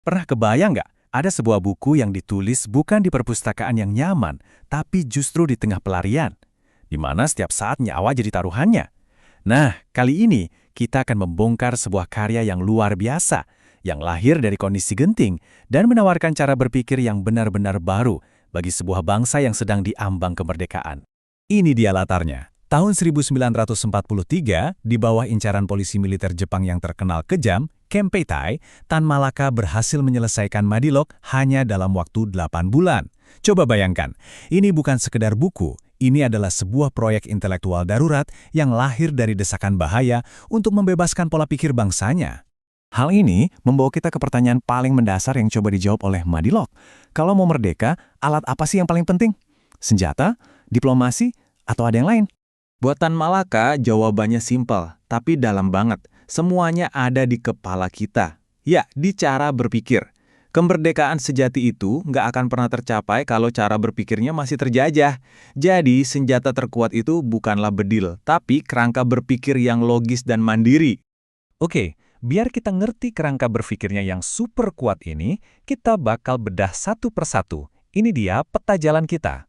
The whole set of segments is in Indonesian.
Pernah kebayang nggak? Ada sebuah buku yang ditulis bukan di perpustakaan yang nyaman, tapi justru di tengah pelarian, di mana setiap saat nyawa jadi taruhannya. Nah, kali ini kita akan membongkar sebuah karya yang luar biasa, yang lahir dari kondisi genting, dan menawarkan cara berpikir yang benar-benar baru bagi sebuah bangsa yang sedang diambang kemerdekaan. Ini dia latarnya. Tahun 1943, di bawah incaran polisi militer Jepang yang terkenal kejam, Kempeitai, Tan Malaka berhasil menyelesaikan Madilog hanya dalam waktu 8 bulan. Coba bayangkan, ini bukan sekedar buku, ini adalah sebuah proyek intelektual darurat yang lahir dari desakan bahaya untuk membebaskan pola pikir bangsanya. Hal ini membawa kita ke pertanyaan paling mendasar yang coba dijawab oleh Madilog. Kalau mau merdeka, alat apa sih yang paling penting? Senjata? Diplomasi? Atau ada yang lain? Buatan Malaka, jawabannya simpel, tapi dalam banget. Semuanya ada di kepala kita. Ya, di cara berpikir. Kemerdekaan sejati itu nggak akan pernah tercapai kalau cara berpikirnya masih terjajah. Jadi, senjata terkuat itu bukanlah bedil, tapi kerangka berpikir yang logis dan mandiri. Oke, biar kita ngerti kerangka berpikirnya yang super kuat ini, kita bakal bedah satu persatu. Ini dia peta jalan kita.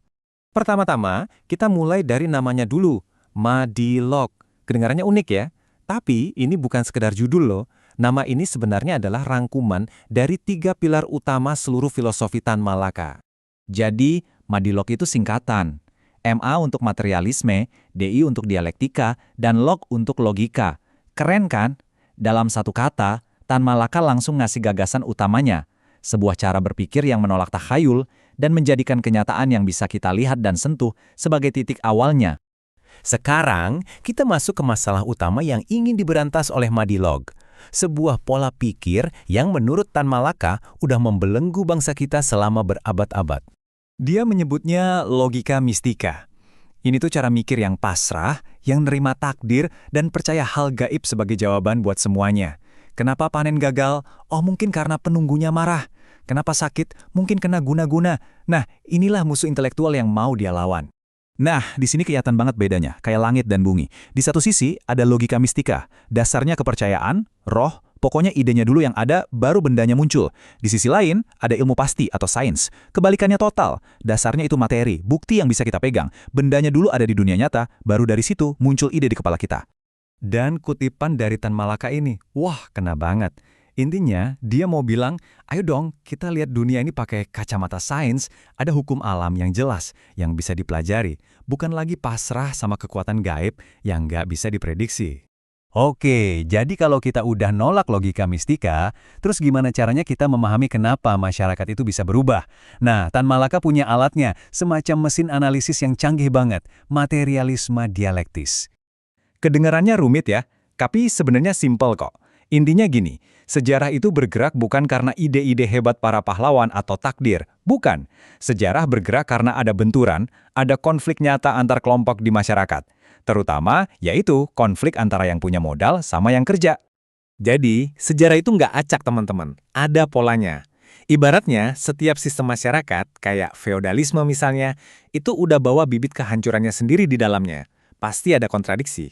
Pertama-tama, kita mulai dari namanya dulu, Madilog. Kedengarannya unik ya? Tapi ini bukan sekedar judul loh. Nama ini sebenarnya adalah rangkuman dari 3 pilar utama seluruh filosofi Tan Malaka. Jadi, Madilog itu singkatan. MA untuk materialisme, DI untuk dialektika, dan log untuk logika. Keren kan? Dalam satu kata, Tan Malaka langsung ngasih gagasan utamanya. Sebuah cara berpikir yang menolak takhayul dan menjadikan kenyataan yang bisa kita lihat dan sentuh sebagai titik awalnya. Sekarang, kita masuk ke masalah utama yang ingin diberantas oleh Madilog. Sebuah pola pikir yang menurut Tan Malaka udah membelenggu bangsa kita selama berabad-abad. Dia menyebutnya logika mistika. Ini tuh cara mikir yang pasrah, yang nerima takdir, dan percaya hal gaib sebagai jawaban buat semuanya. Kenapa panen gagal? Oh, mungkin karena penunggunya marah. Kenapa sakit? Mungkin kena guna-guna. Nah, inilah musuh intelektual yang mau dia lawan. Nah, di sini kelihatan banget bedanya, kayak langit dan bumi. Di satu sisi, ada logika mistika. Dasarnya kepercayaan, roh, pokoknya idenya dulu yang ada, baru bendanya muncul. Di sisi lain, ada ilmu pasti atau sains. Kebalikannya total. Dasarnya itu materi, bukti yang bisa kita pegang. Bendanya dulu ada di dunia nyata, baru dari situ muncul ide di kepala kita. Dan kutipan dari Tan Malaka ini, wah, kena banget. Intinya, dia mau bilang, ayo dong kita lihat dunia ini pakai kacamata sains, ada hukum alam yang jelas, yang bisa dipelajari, bukan lagi pasrah sama kekuatan gaib yang nggak bisa diprediksi. Oke, jadi kalau kita udah nolak logika mistika, terus gimana caranya kita memahami kenapa masyarakat itu bisa berubah? Nah, Tan Malaka punya alatnya, semacam mesin analisis yang canggih banget, materialisme dialektis. Kedengarannya rumit ya, tapi sebenarnya simpel kok. Intinya gini, sejarah itu bergerak bukan karena ide-ide hebat para pahlawan atau takdir. Bukan. Sejarah bergerak karena ada benturan, ada konflik nyata antar kelompok di masyarakat. Terutama, yaitu konflik antara yang punya modal sama yang kerja. Jadi, sejarah itu nggak acak teman-teman. Ada polanya. Ibaratnya, setiap sistem masyarakat, kayak feodalisme misalnya, itu udah bawa bibit kehancurannya sendiri di dalamnya. Pasti ada kontradiksi.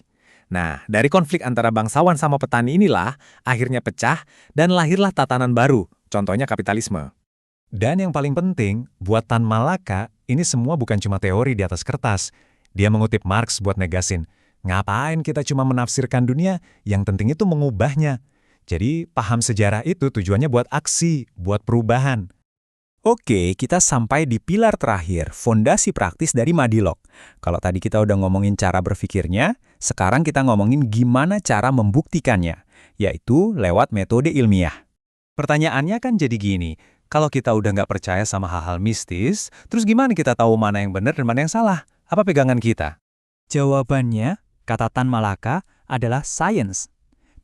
Nah, dari konflik antara bangsawan sama petani inilah akhirnya pecah dan lahirlah tatanan baru, contohnya kapitalisme. Dan yang paling penting, buat Tan Malaka, ini semua bukan cuma teori di atas kertas. Dia mengutip Marx buat negasin, ngapain kita cuma menafsirkan dunia, yang penting itu mengubahnya. Jadi, paham sejarah itu tujuannya buat aksi, buat perubahan. Oke, kita sampai di pilar terakhir, fondasi praktis dari Madilog. Kalau tadi kita udah ngomongin cara berpikirnya, sekarang kita ngomongin gimana cara membuktikannya, yaitu lewat metode ilmiah. Pertanyaannya kan jadi gini, kalau kita udah nggak percaya sama hal-hal mistis, terus gimana kita tahu mana yang benar dan mana yang salah? Apa pegangan kita? Jawabannya, kata Tan Malaka, adalah science.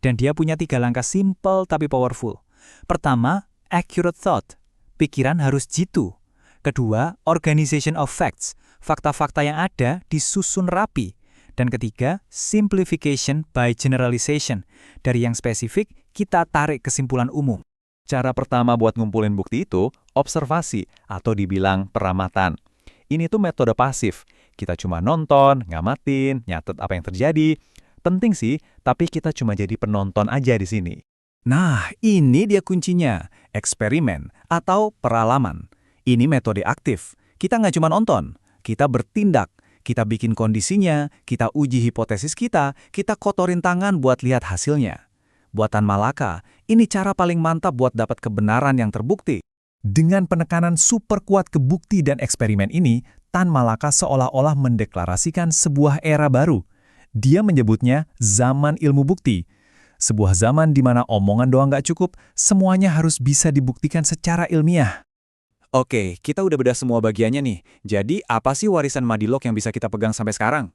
Dan dia punya 3 langkah simple tapi powerful. Pertama, accurate thought. Pikiran harus jitu. Kedua, organization of facts. Fakta-fakta yang ada disusun rapi. Dan ketiga, simplification by generalization. Dari yang spesifik, kita tarik kesimpulan umum. Cara pertama buat ngumpulin bukti itu, observasi atau dibilang peramatan. Ini tuh metode pasif. Kita cuma nonton, ngamatin, nyatet apa yang terjadi. Penting sih, tapi kita cuma jadi penonton aja di sini. Nah, ini dia kuncinya, eksperimen atau peralaman. Ini metode aktif. Kita nggak cuma nonton, kita bertindak. Kita bikin kondisinya, kita uji hipotesis kita kotorin tangan buat lihat hasilnya. Buatan Malaka, ini cara paling mantap buat dapat kebenaran yang terbukti. Dengan penekanan super kuat ke bukti dan eksperimen ini, Tan Malaka seolah-olah mendeklarasikan sebuah era baru. Dia menyebutnya zaman ilmu bukti. Sebuah zaman di mana omongan doang nggak cukup, semuanya harus bisa dibuktikan secara ilmiah. Oke, kita udah bedah semua bagiannya nih. Jadi, apa sih warisan Madilog yang bisa kita pegang sampai sekarang?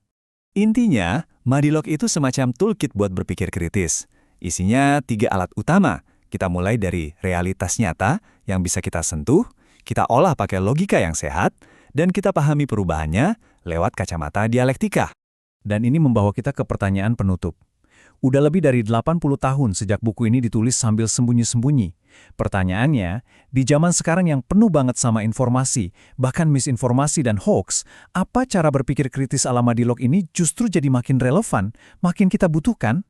Intinya, Madilog itu semacam toolkit buat berpikir kritis. Isinya 3 alat utama. Kita mulai dari realitas nyata yang bisa kita sentuh, kita olah pakai logika yang sehat, dan kita pahami perubahannya lewat kacamata dialektika. Dan ini membawa kita ke pertanyaan penutup. Udah lebih dari 80 tahun sejak buku ini ditulis sambil sembunyi-sembunyi. Pertanyaannya, di zaman sekarang yang penuh banget sama informasi, bahkan misinformasi dan hoax, apa cara berpikir kritis ala Madilog ini justru jadi makin relevan, makin kita butuhkan?